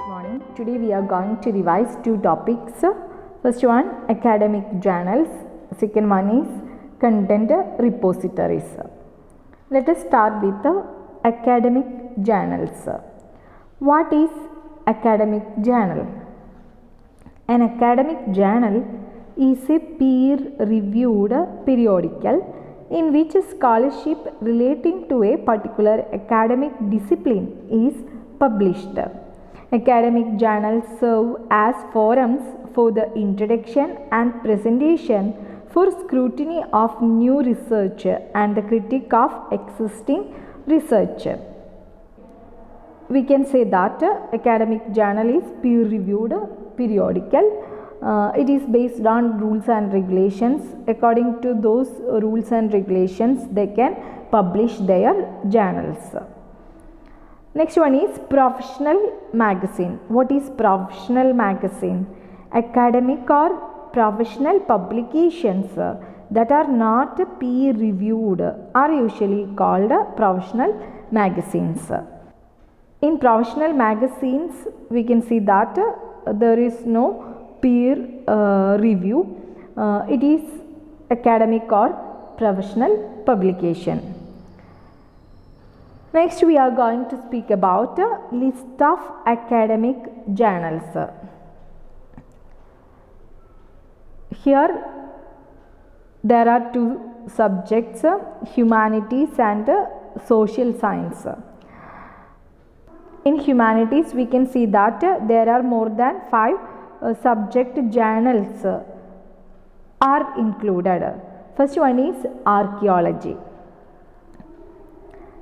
morning. Today we are going to revise two topics. First one, academic journals. Second one is content repositories. Let us start with the academic journals. What is academic journal? An academic journal is a peer-reviewed periodical in which scholarship relating to a particular academic discipline is published. Academic journals serve as forums for the introduction and presentation for scrutiny of new research and the critique of existing research. We can say that academic journal is peer-reviewed periodical. It is based on rules and regulations. According to those rules and regulations, they can publish their journals. Next one is professional magazine. What is professional magazine? Academic or professional publications that are not peer reviewed are usually called professional magazines. In professional magazines, we can see that there is no peer review. It is academic or professional publication. Next, we are going to speak about a list of academic journals. Here, there are two subjects, humanities and social science. In humanities, we can see that there are more than 5 subject journals are included. First one is archaeology.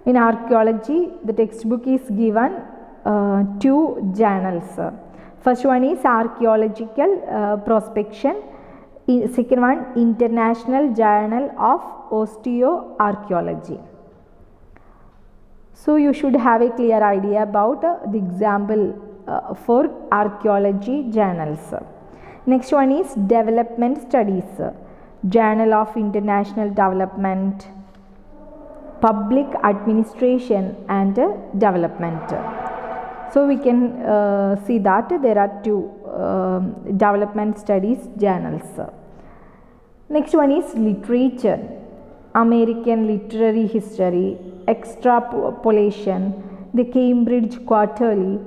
In archaeology, the textbook is given 2 journals. First one is archaeological prospection. Second one, International Journal of Osteoarchaeology. So you should have a clear idea about the example for archaeology journals. Next one is development studies. Journal of International Development, Public Administration and Development. So we can see that there are 2 development studies journals. Next one is literature. American Literary History, Extrapolation, the Cambridge Quarterly,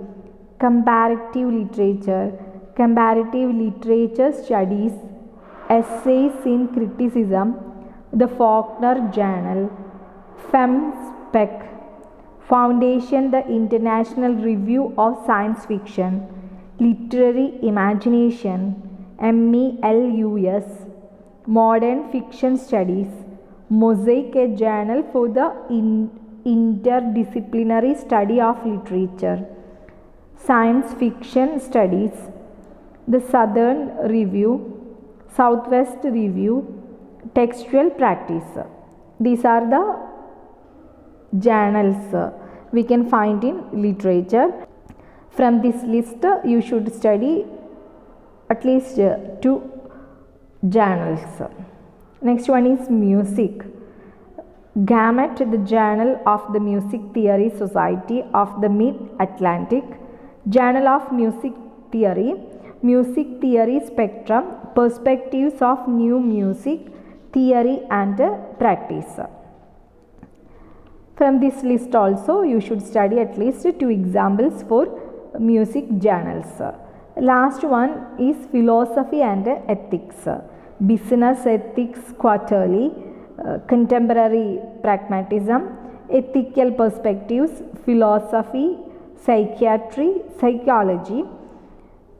Comparative Literature, Comparative Literature Studies, Essays in Criticism, the Faulkner Journal, FemSpec, Foundation, the International Review of Science Fiction, Literary Imagination, MELUS, Modern Fiction Studies, Mosaic, a journal for the interdisciplinary study of literature, Science Fiction Studies, the Southern Review, Southwest Review, Textual Practice. These are the journals we can find in literature. From this list, you should study at least 2 journals. Next one is music. Gamut, the Journal of the Music Theory Society of the Mid-Atlantic, Journal of Music Theory, Music Theory Spectrum, Perspectives of New Music Theory and Practice. From this list also, you should study at least 2 examples for music journals. Last one is Philosophy and Ethics. Business Ethics Quarterly, Contemporary Pragmatism, Ethical Perspectives, Philosophy, Psychiatry, Psychology,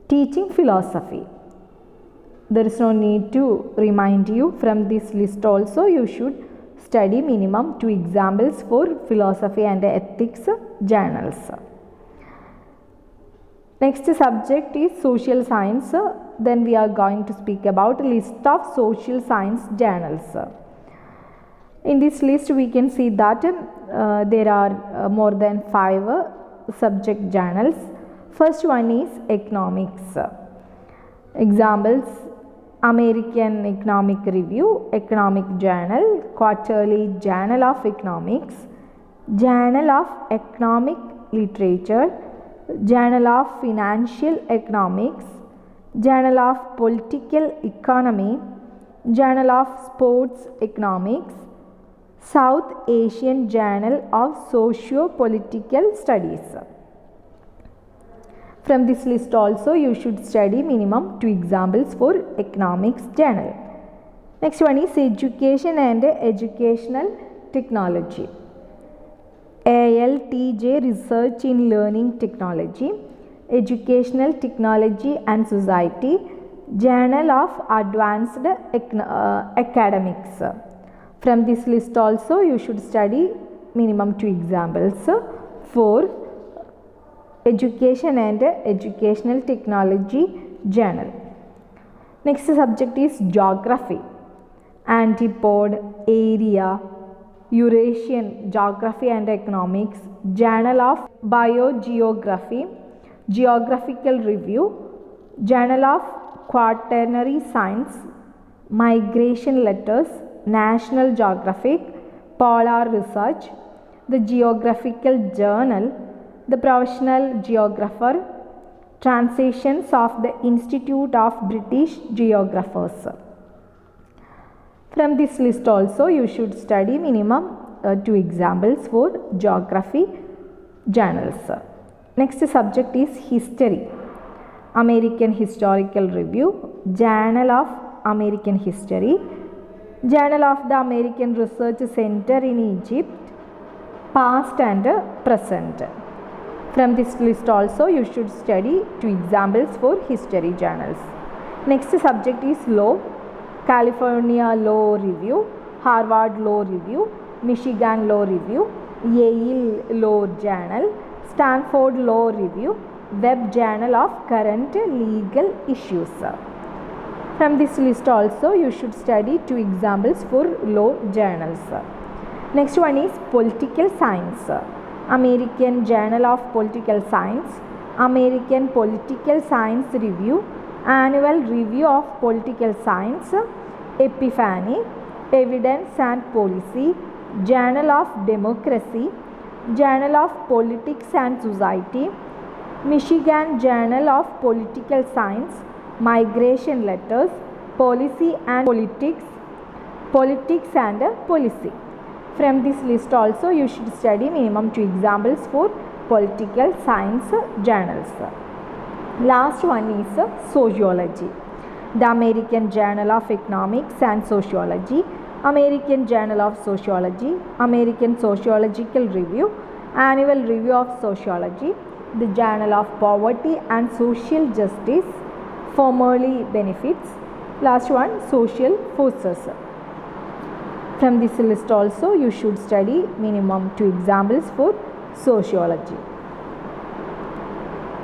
Teaching Philosophy. There is no need to remind you. From this list also, you should study minimum 2 examples for philosophy and ethics journals. Next subject is social science. Then we are going to speak about a list of social science journals. In this list, we can see that there are more than 5 subject journals. First one is economics. Examples: American Economic Review, Economic Journal, Quarterly Journal of Economics, Journal of Economic Literature, Journal of Financial Economics, Journal of Political Economy, Journal of Sports Economics, South Asian Journal of Socio-Political Studies. From this list also you should study minimum 2 examples for economics journal. Next one is education and educational technology. ALTJ Research in Learning Technology, Educational Technology and Society, Journal of Advanced Academics. From this list also you should study minimum 2 examples for education and educational technology journal. Next subject is geography. Antipode, Area, Eurasian Geography and Economics, Journal of Biogeography, Geographical Review, Journal of Quaternary Science, Migration Letters, National Geographic, Polar Research, the Geographical Journal, the Professional Geographer, Transitions of the Institute of British Geographers. From this list also you should study minimum 2 examples for geography journals. Next subject is history. American Historical Review, Journal of American History, Journal of the American Research Center in Egypt, Past and Present. From this list also you should study 2 examples for history journals. Next subject is law. California Law Review, Harvard Law Review, Michigan Law Review, Yale Law Journal, Stanford Law Review, Web Journal of Current Legal Issues. From this list also you should study 2 examples for law journals. Next one is political science. American Journal of Political Science, American Political Science Review, Annual Review of Political Science, Epiphany, Evidence and Policy, Journal of Democracy, Journal of Politics and Society, Michigan Journal of Political Science, Migration Letters, Policy and Politics, Politics and Policy. From this list also you should study minimum 2 examples for political science journals. Last one is sociology. The American Journal of Economics and Sociology, American Journal of Sociology, American Sociological Review, Annual Review of Sociology, the Journal of Poverty and Social Justice, formerly Benefits. Last one, Social Forces. From this list also you should study minimum 2 examples for sociology.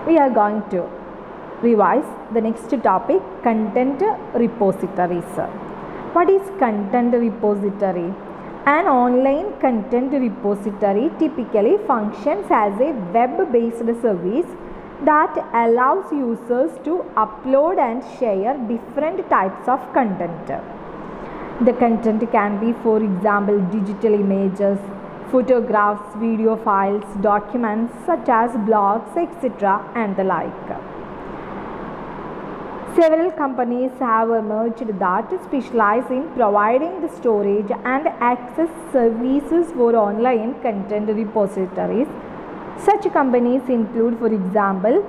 We are going to revise the next topic, content repositories. What is content repository? An online content repository typically functions as a web-based service that allows users to upload and share different types of content. The content can be, for example, digital images, photographs, video files, documents such as blogs, etc. and the like. Several companies have emerged that specialize in providing the storage and access services for online content repositories. Such companies include, for example,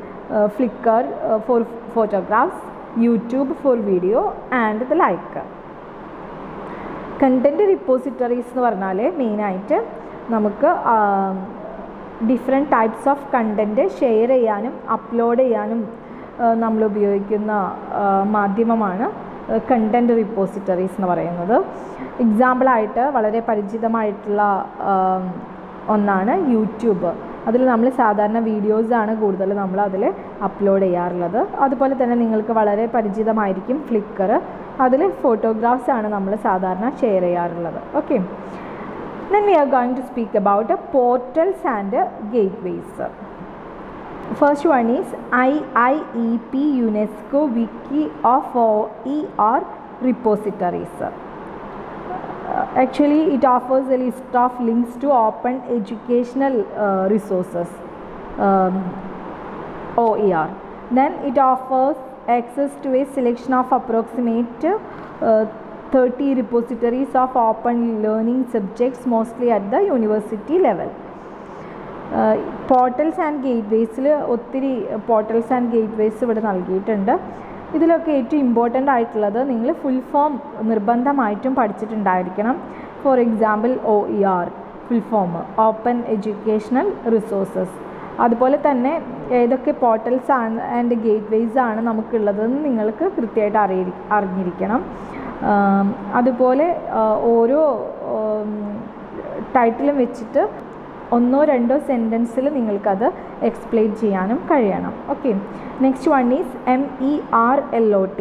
Flickr for photographs, YouTube for video and the like. Content repositories എന്ന് പറഞ്ഞാൽ മെയിനായിട്ട് നമുക്ക് different types of content share ചെയ്യാനും upload ചെയ്യാനും നമ്മൾ ഉപയോഗിക്കുന്ന മാധ്യമമാണ് content repositories എന്ന് പറയുന്നത്. എക്സാമ്പിളായിട്ട് വളരെ പരിചിതമായിട്ടുള്ള ഒന്നാണ് യൂട്യൂബ്. അതിൽ നമ്മൾ സാധാരണ വീഡിയോസാണ് കൂടുതൽ നമ്മൾ അതിൽ അപ്ലോഡ് ചെയ്യാറുള്ളത്. അതുപോലെ തന്നെ നിങ്ങൾക്ക് വളരെ പരിചിതമായിരിക്കും ഫ്ലിക്കർ. അതിൽ ഫോട്ടോഗ്രാഫ്സ് ആണ് നമ്മൾ സാധാരണ ഷെയർ ചെയ്യാറുള്ളത്. Okay, then we are going to speak about portals and gateways. First one is IIEP UNESCO Wiki of OER repositories. Actually it offers a list of links to open educational resources. OER. Then it offers access to a selection of approximate 30 repositories of open learning subjects, mostly at the university level. Portals and ഗേറ്റ്വേസിൽ ഒത്തിരി portals and gateways ഇവിടെ നൽകിയിട്ടുണ്ട്. ഇതിലൊക്കെ ഏറ്റവും important ആയിട്ടുള്ളത് നിങ്ങൾ full form നിർബന്ധമായിട്ടും പഠിച്ചിട്ടുണ്ടായിരിക്കണം. For example OER full form open educational resources. അതുപോലെ തന്നെ ഏതൊക്കെ പോർട്ടൽസ് ആൻഡ് ഗേറ്റ്വേസ് ആണ് നമുക്കുള്ളതെന്ന് നിങ്ങൾക്ക് കൃത്യമായിട്ട് അറിഞ്ഞിരിക്കണം. അതുപോലെ ഓരോ ടൈറ്റിലും വെച്ചിട്ട് ഒന്നോ രണ്ടോ സെൻറ്റൻസിൽ നിങ്ങൾക്കത് എക്സ്പ്ലെയിൻ ചെയ്യാനും കഴിയണം. Okay, next one is MERLOT,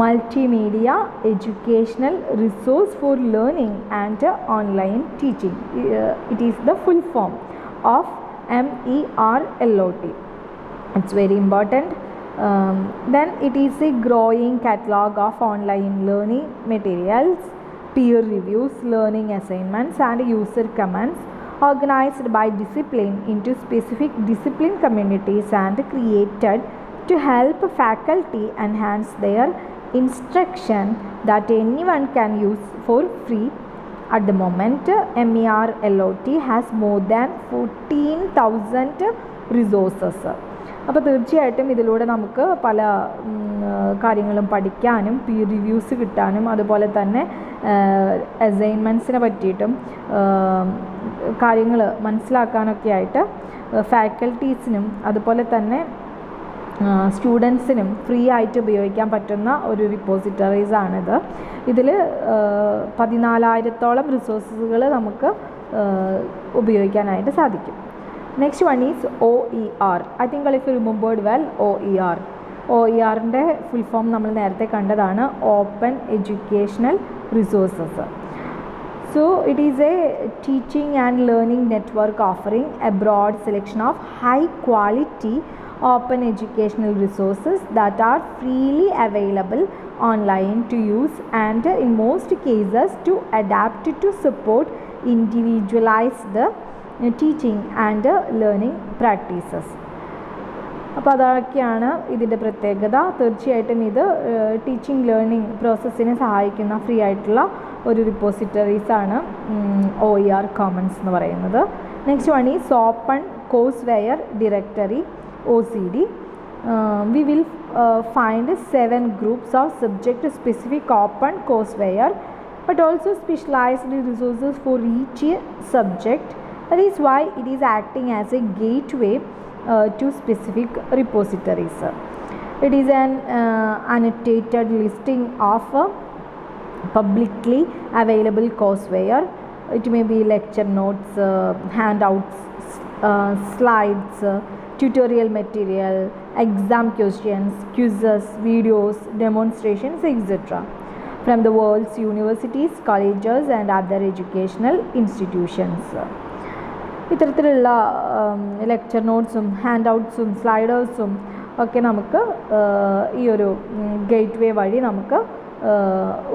multimedia educational resource for learning and online teaching. It is the full form of MERLOT. It's very important. Then it is a growing catalog of online learning materials, peer reviews, learning assignments and user comments organized by discipline into specific discipline communities and created to help faculty enhance their instruction that anyone can use for free. At the moment, MERLOT has more than 14,000 resources. അപ്പോൾ തീർച്ചയായിട്ടും ഇതിലൂടെ നമുക്ക് പല കാര്യങ്ങളും പഠിക്കാനും പീർ reviews കിട്ടാനും അതുപോലെ തന്നെ അസൈൻമെൻറ്റ്സിനെ പറ്റിയിട്ടും കാര്യങ്ങൾ മനസ്സിലാക്കാനൊക്കെ ആയിട്ട് ഫാക്കൽറ്റീസിനും അതുപോലെ തന്നെ സ്റ്റുഡൻസിനും ഫ്രീ ആയിട്ട് ഉപയോഗിക്കാൻ പറ്റുന്ന ഒരു റിപ്പോസിറ്ററീസാണിത്. ഇതിൽ 14,000-ഓളം റിസോഴ്സുകൾ നമുക്ക് ഉപയോഗിക്കാനായിട്ട് സാധിക്കും. Next one is OER. I think if you remembered well OERൻ്റെ ഫുൾ ഫോം നമ്മൾ നേരത്തെ കണ്ടതാണ്, open educational resources. So it is a teaching and learning network offering a broad selection of high quality open educational resources that are freely available online to use and in most cases to adapt to support individualized teaching and learning practices. അപ്പോൾ അതൊക്കെയാണ് ഇതിൻ്റെ പ്രത്യേകത. തീർച്ചയായിട്ടും ഇത് teaching learning പ്രോസസ്സിനെ സഹായിക്കുന്ന free ആയിട്ടുള്ള ഒരു റിപ്പോസിറ്ററീസാണ് OER commons എന്ന് പറയുന്നത്. Next one is open courseware directory OCD. We will find 7 groups of subject specific open courseware but also specialized resources for each subject. That is why it is acting as a gateway to specific repositories. It is an annotated listing of publicly available courseware. It may be lecture notes, handouts, slides, tutorial material, exam questions, quizzes, videos, demonstrations, etc. from the world's universities, colleges and other educational institutions. ഇത്തരത്തിലുള്ള lecture നോട്ട്സും hand ഔട്ട്സും സ്ലൈഡേഴ്സും ഒക്കെ നമുക്ക് ഈ ഒരു gate വേ വഴി നമുക്ക്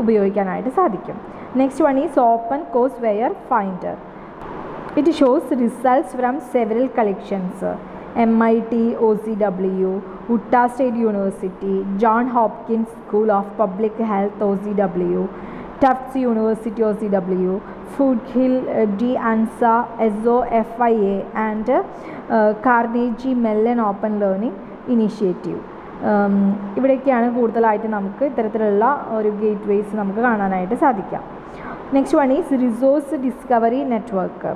ഉപയോഗിക്കാനായിട്ട് സാധിക്കും. Next one is open courseware finder. It shows results from several collections MIT OCW, Utah State University, John Hopkins School of Public Health OCW, Tufts University OCW, Foothill De Anza SOFIA and Carnegie Mellon Open Learning Initiative. ഇവിടെയൊക്കെയാണ് കൂടുതലായിട്ട് നമുക്ക് ഇത്തരത്തിലുള്ള ഒരു gateways നമുക്ക് കാണാനായിട്ട് സാധിക്കാം. Next one is resource discovery network.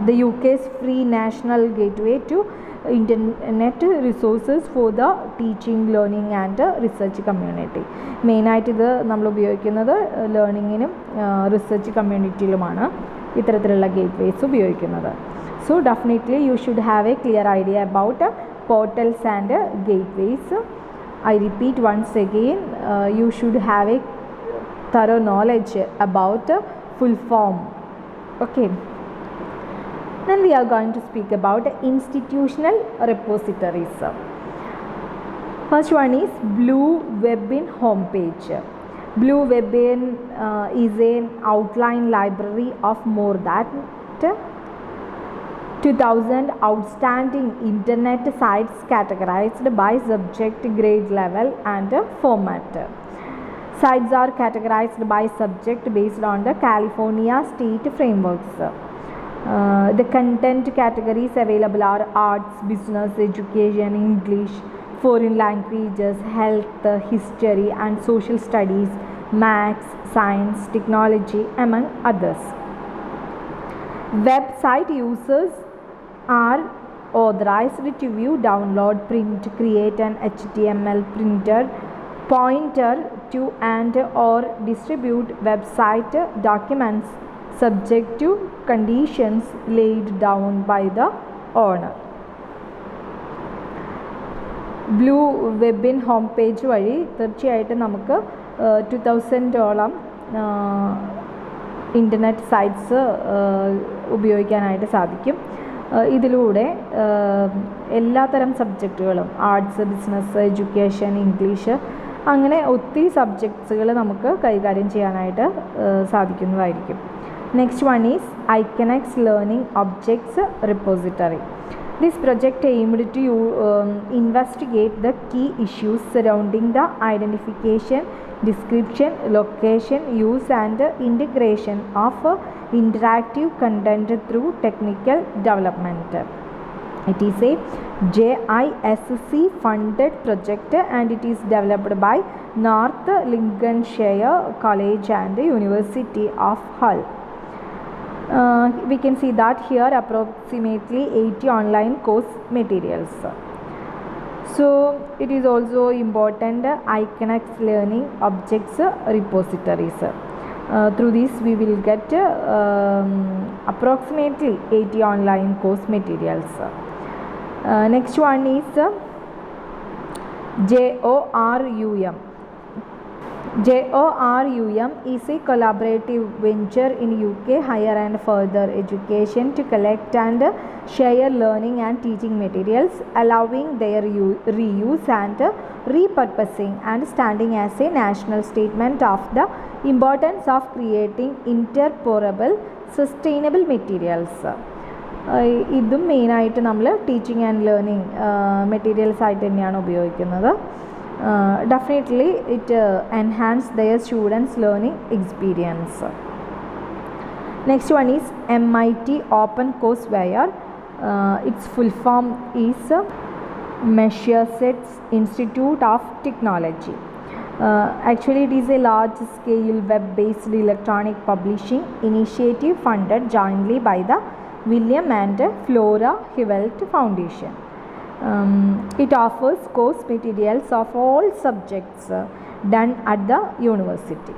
The UK's free national gateway to internet resources for the teaching, learning and research community. മെയിനായിട്ട് ഇത് നമ്മൾ ഉപയോഗിക്കുന്നത് ലേണിങ്ങിനും റിസർച്ച് കമ്മ്യൂണിറ്റിയിലുമാണ് ഇത്തരത്തിലുള്ള ഗേറ്റ് വേസ് ഉപയോഗിക്കുന്നത്. So definitely you should have a clear idea about portals and gateways. I repeat once again, you should have a thorough knowledge about full form. Okay. Then we are going to speak about institutional repositories. First one is Blue Webbin homepage. Blue Webbin is an outline library of more than 2000 outstanding internet sites categorized by subject, grade level and format. Sites are categorized by subject based on the California state frameworks. The content categories available are arts, business, education, English, foreign languages, health, history and social studies, maths, science, technology, among others. Website users are authorized to view, download, print, create an HTML printer, pointer to and or distribute website documents subject to conditions laid down by the owner. Blue Web'n home page വഴി തീർച്ചയായിട്ടും നമുക്ക് 2000ഓളം internet sites ഉപയോഗിക്കാനായിട്ട് സാധിക്കും. ഇതിലൂടെ എല്ലാത്തരം സബ്ജക്റ്റുകളും arts, business, education, English അങ്ങനെ ഒത്തിരി സബ്ജക്ട്സുകൾ നമുക്ക് കൈകാര്യം ചെയ്യാനായിട്ട് സാധിക്കുന്നതായിരിക്കും. നെക്സ്റ്റ് വൺ ഈസ് ഐക്കണക്സ് learning objects repository. This project aimed to investigate the key issues surrounding the identification, description, location, use and integration of interactive content through technical development. It is a JISC funded project and it is developed by North Lincolnshire College and University of Hull. We can see that here approximately 80 online course materials. So it is also important Iconix learning objects repositories. Through this we will get approximately 80 online course materials. Next one is JORUM. JORUM is a collaborative venture in UK higher and further education to collect and share learning and teaching materials, allowing their reuse and repurposing and standing as a national statement of the importance of creating interoperable sustainable materials. ഇതും മെയിനായിട്ട് നമ്മൾ teaching and learning materials ആയിട്ട് തന്നെയാണ് ഉപയോഗിക്കുന്നത്. Definitely it enhance their students learning experience. Next one is MIT Open Courseware. Its full form is Massachusetts Institute of Technology. Actually it is a large scale web based electronic publishing initiative funded jointly by the William and Flora Hewlett Foundation. It offers course materials of all subjects done at the university.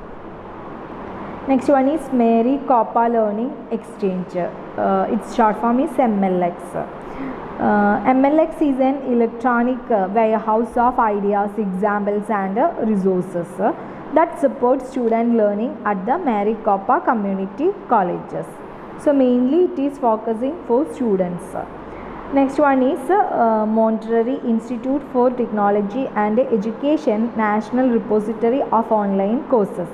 Next one is Maricopa Learning Exchange. Its short form is MLX. MLX is an electronic warehouse of ideas, examples and resources that supports student learning at the Maricopa community colleges. So mainly it is focusing for students. Next one is Monterey Institute for Technology and Education National Repository of Online Courses.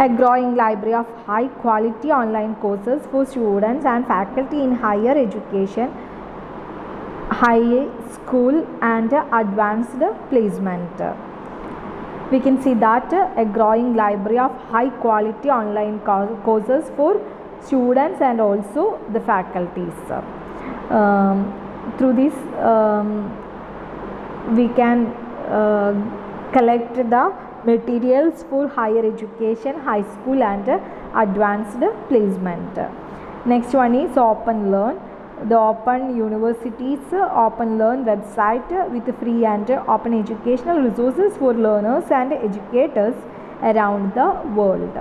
A growing library of high quality online courses for students and faculty in higher education, high school and advanced placement. We can see that a growing library of high quality online courses for students and also the faculties. Through this we can collect the materials for higher education, high school and advanced placement. Next one is Open Learn. The Open University's Open Learn website with free and open educational resources for learners and educators around the world.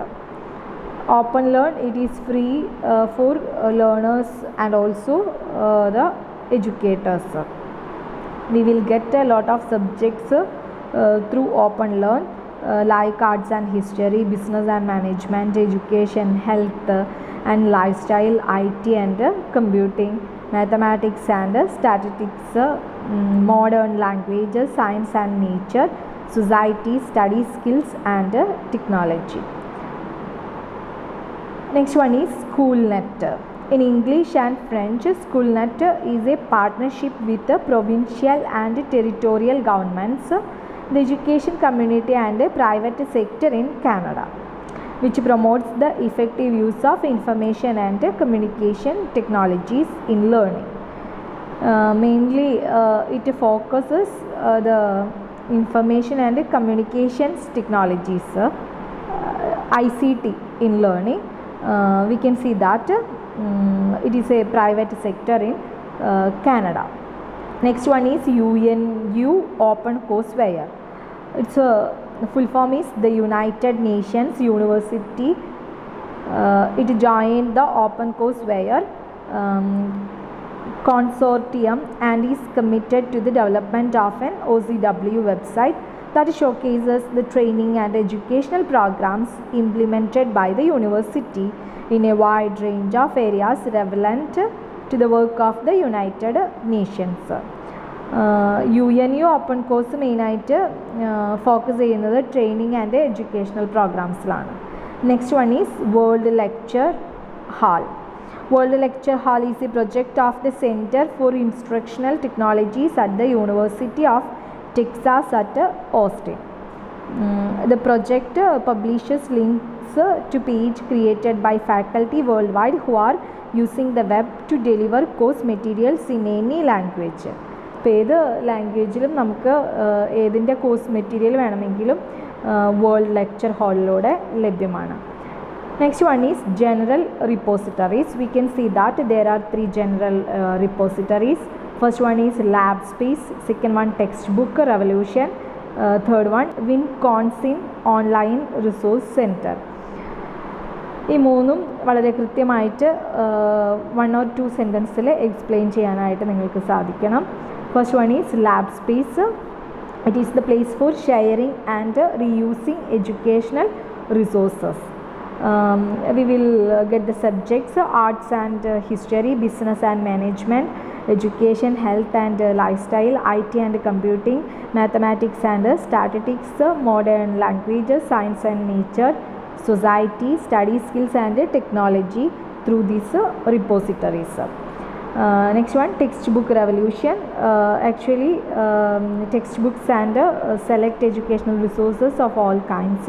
Open Learn, it is free for learners and also the educators. We will get a lot of subjects through Open Learn like arts and history, business and management, education, health and lifestyle, IT and computing, mathematics and statistics, modern languages, science and nature, society, study skills and technology. Next one is SchoolNet. In English and French, SchoolNet is a partnership with the provincial and territorial governments, the education community and the private sector in Canada, which promotes the effective use of information and communication technologies in learning. Mainly it focuses the information and communications technologies, ICT in learning. We can see that it is a private sector in Canada. Next one is UNU Open Courseware. Its full form is the United Nations University. It joined the Open Courseware consortium and is committed to the development of an OCW website that showcases the training and educational programs implemented by the university in a wide range of areas relevant to the work of the United Nations. UNU open course മെയിനായിട്ട് focus ചെയ്യുന്നത് training and educational പ്രോഗ്രാംസിലാണ്. Next one is world lecture hall. World Lecture Hall is a project of the Center for Instructional Technologies at the University of Texas at Austin. The project publishes links to page created by faculty worldwide who are using the web to deliver course materials in any language. ഇപ്പോൾ ഏത് ലാംഗ്വേജിലും നമുക്ക് ഏതിൻ്റെ course material വേണമെങ്കിലും world lecture ഹാളിലൂടെ ലഭ്യമാണ്. Next one is general repositories. We can see that there are 3 general repositories. First one is lab space, second one textbook revolution, third one Wisconsin online resource center. ഈ മൂന്നും വളരെ കൃത്യമായിട്ട് 1 or 2 സെൻറ്റൻസിൽ explain ചെയ്യാനായിട്ട് നിങ്ങൾക്ക് സാധിക്കണം. First one is lab space. It is the place for sharing and reusing educational resources. We will get the subjects arts and history, business and management, education, health and lifestyle, IT and computing, mathematics and statistics, modern languages, science and nature, society, study skills and technology through these repositories. Next one, textbook revolution. Actually textbooks and select educational resources of all kinds.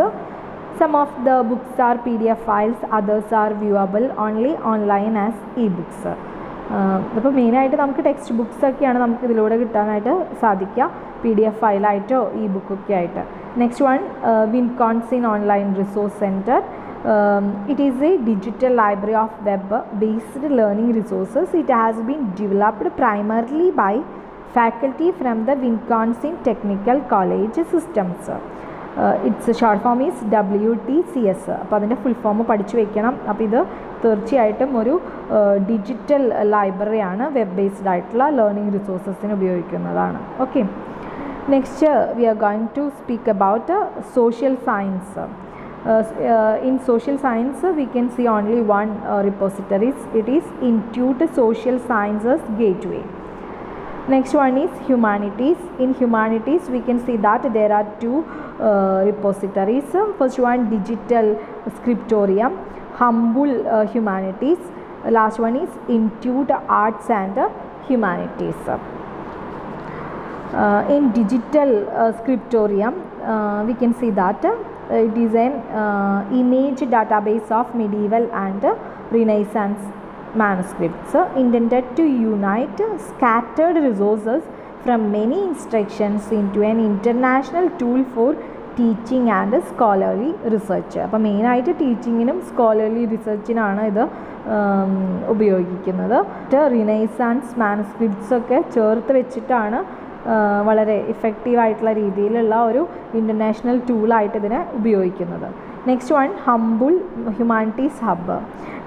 Some of the books are PDF files, others are viewable only online as e-books. അപ്പോൾ മെയിനായിട്ട് നമുക്ക് text books ഒക്കെയാണ് നമുക്ക് ഇതിലൂടെ കിട്ടാനായിട്ട് സാധിക്കുക, PDF ഫയലായിട്ടോ ഇ ബുക്കൊക്കെ ആയിട്ട്. Next one Wisconsin online resource centre. It is a digital library of web-based learning resources. It has been developed primarily by faculty from the Wisconsin Technical College systems. It's short form is WTCS. അപ്പോൾ അതിൻ്റെ full form പഠിച്ചു വയ്ക്കണം. അപ്പോൾ ഇത് തീർച്ചയായിട്ടും ഒരു digital ലൈബ്രറിയാണ്, web based ആയിട്ടുള്ള ലേണിംഗ് റിസോഴ്സസിന് ഉപയോഗിക്കുന്നതാണ്. Okay, next we are going to speak about social science. In social science we can see only one repositories. It is Institute Social Sciences Gateway. Next one is humanities. In humanities we can see that there are 2 repositories. First one digital scriptorium, Humble Humanities. Last one is Institute Arts and Humanities. In digital scriptorium we can see that it is an image database of medieval and Renaissance manuscripts intended to unite scattered resources from many instructions into an international tool for teaching and scholarly research. അപ്പോൾ മെയിനായിട്ട് ടീച്ചിങ്ങിനും scholarly റിസർച്ചിനാണ് ഇത് ഉപയോഗിക്കുന്നത്. Renaissance manuscripts ഒക്കെ ചേർത്ത് വെച്ചിട്ടാണ് വളരെ ഇഫക്റ്റീവായിട്ടുള്ള രീതിയിലുള്ള ഒരു ഇൻ്റർനാഷണൽ ടൂളായിട്ട് ഇതിനെ ഉപയോഗിക്കുന്നത്. Next one humble humanities hub.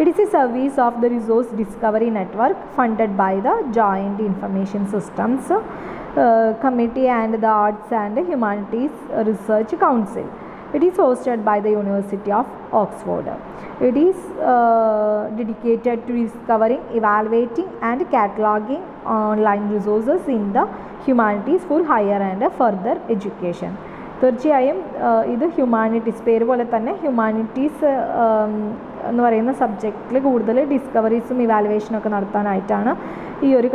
It is a service of the Resource Discovery Network funded by the Joint Information Systems Committee and the Arts and Humanities Research Council. It is hosted by the University of Oxford. It is dedicated to discovering, evaluating and cataloging online resources in the humanities for higher and further education. തീർച്ചയായും ഇത് humanities പേര് പോലെ തന്നെ humanities എന്ന് പറയുന്ന സബ്ജക്റ്റിൽ കൂടുതൽ ഡിസ്കവറീസും ഇവാലുവേഷനും ഒക്കെ നടത്താനായിട്ടാണ് ഈ ഒരു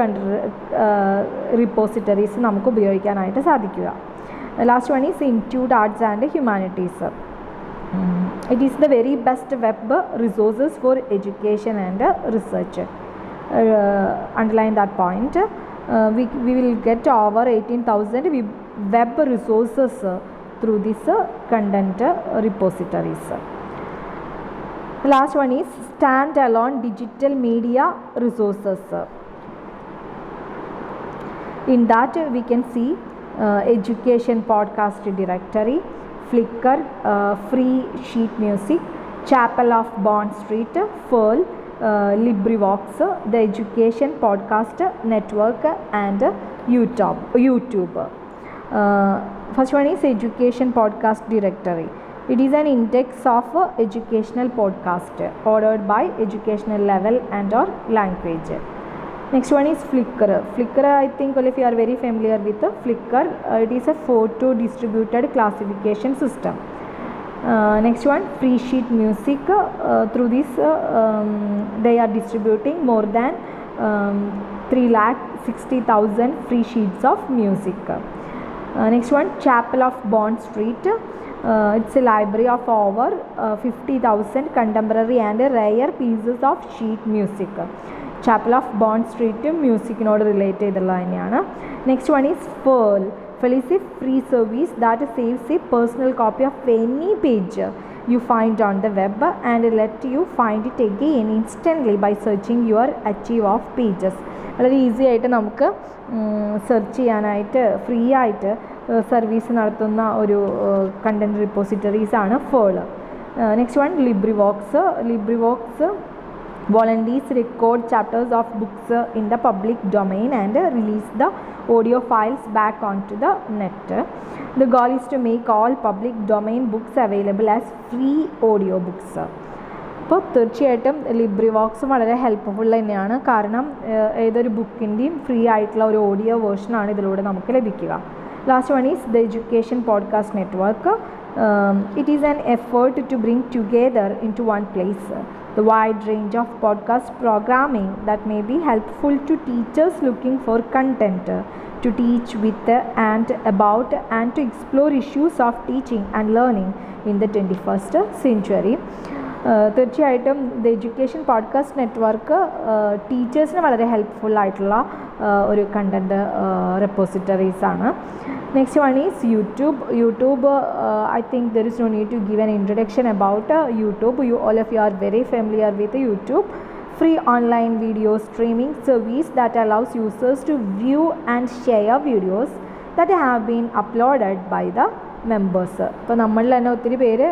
റിപ്പോസിറ്ററീസ് നമുക്ക് ഉപയോഗിക്കാനായിട്ട് സാധിക്കുക. Last one is institute arts and humanities. It is the very best web resources for education and research. Underline that point. We will get over 18,000 web resources through this content repositories. The last one is standalone digital media resources. In that we can see education podcast directory, Flickr, free sheet music, Chapel of Bond Street, Pearl, LibriVox, the Education Podcast Network, and YouTube. First one is Education Podcast Directory. It is an index of educational podcast ordered by educational level and or language. Next one is Flickr. Flickr, I think all of you are very familiar with Flickr. It is a photo distributed classification system. Next one, free sheet music. Through this they are distributing more than 360,000 free sheets of music. Next one, Chapel of Bond Street. It's a library of over 50,000 contemporary and rare pieces of sheet music. Chapel of Bond Street മ്യൂസിക്കിനോട് relate ചെയ്തുള്ള തന്നെയാണ്. Next one is Pearl. Pearl is a free service that saves a personal copy of any page you find on the web and let you find it again instantly by searching your archive of pages. വളരെ easy ആയിട്ട് നമുക്ക് search ചെയ്യാനായിട്ട് free ആയിട്ട് service നടത്തുന്ന ഒരു content repositories ആണ് Pearl. Next one LibriVox. Volunteers record chapters of books in the public domain and release the audio files back onto the net. The goal is to make all public domain books available as free audio books. അപ്പോൾ തീർച്ചയായിട്ടും LibriVox വളരെ helpful തന്നെയാണ്. കാരണം ഏതൊരു ബുക്കിൻ്റെയും free ആയിട്ടുള്ള ഒരു audio വേർഷനാണ് ഇതിലൂടെ നമുക്ക് ലഭിക്കുക. Last one is the education podcast network. It is an effort to bring together into one place the wide range of podcast programming that may be helpful to teachers looking for content to teach with and about and to explore issues of teaching and learning in the 21st century. തീർച്ചയായിട്ടും the education podcast network ടീച്ചേഴ്സിന് വളരെ helpful ആയിട്ടുള്ള ഒരു content repositories ആണ്. Next one is YouTube. I think there is no need to give an introduction about YouTube. All of you are very familiar with YouTube. Free online video streaming service that allows users to view and share videos that have been uploaded by the members. ഇപ്പോൾ നമ്മളിൽ തന്നെ ഒത്തിരി പേര്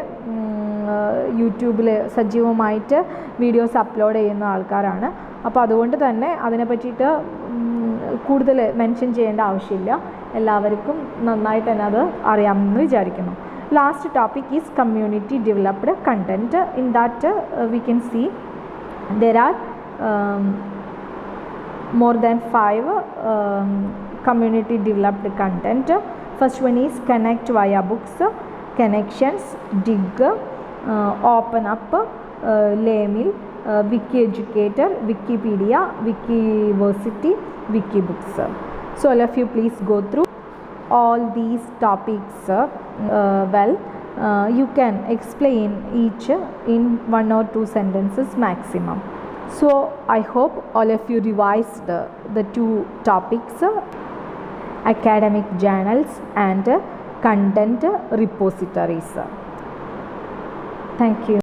യൂട്യൂബിൽ സജീവമായിട്ട് videos upload ചെയ്യുന്ന ആൾക്കാരാണ്. അപ്പോൾ അതുകൊണ്ട് തന്നെ അതിനെ പറ്റിയിട്ട് കൂടുതൽ മെൻഷൻ ചെയ്യേണ്ട ആവശ്യമില്ല. എല്ലാവർക്കും നന്നായിട്ട് തന്നെ അത് അറിയാമെന്ന് വിചാരിക്കുന്നു. Last topic is community developed content. In that we can see there are more than 5 community developed content. First one is Connect via books, Connections, Dig, Open Up, Laymill, Wiki Educator, Wikipedia, Wikiversity, Wikibooks. So all of you please go through all these topics well. You can explain each in 1 or 2 sentences maximum. So I hope all of you revised the 2 topics, academic journals and content repositories. Thank you.